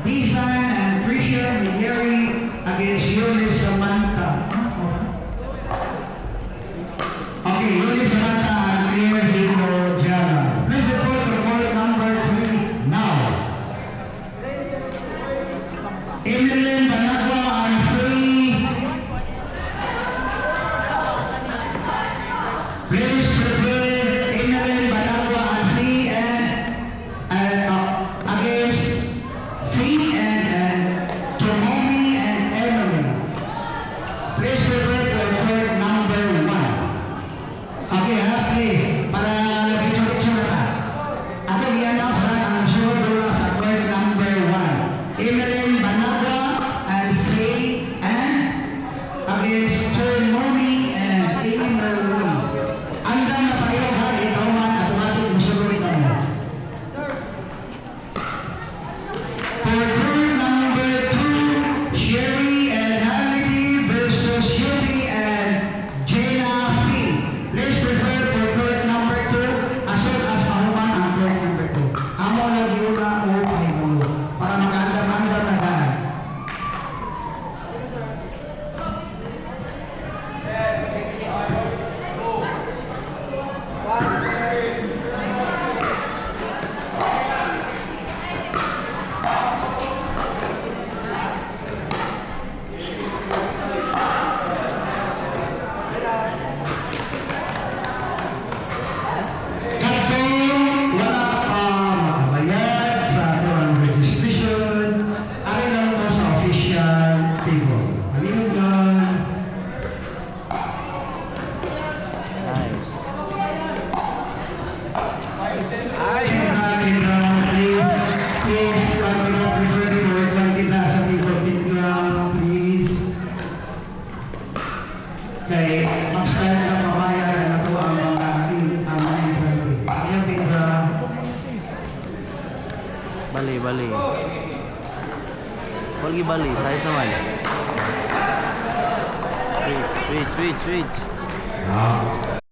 Bisan and Tricia Migueri against Yulis Samantha. Okay, Yulis Samantha and Claire Hino Jana. Please report to court number 3 now. Emeline Banagwa and Free. Please prepare Emeline Banagwa and Free and against Free and Tomomi and Emily. Please prepare to court number 1. Okay, please. Para video-video na ka. Ako i-announce na ang sure doon sa court number 1. Emeline Banagwa and Free and against Tomomi and Emily. Andang na tayo ha, ikaw man automatic musulod na mo. For court number 2, Sherry and Haley versus Yuri and Jana Fee. Let's refer for court number 2 as well as mahuman ang court number 2. Amo lagi una o ay mulo para makaandam-andam na dahil. Katong wala pa makabayad sa ating registration, ari lang po sa official table. Halino dyan. Please, please. Kay mag-start na mabayaran na po ang mga infante. Ayaw tingga. Bali. Pergi bali, saya naman. Switch. Ah.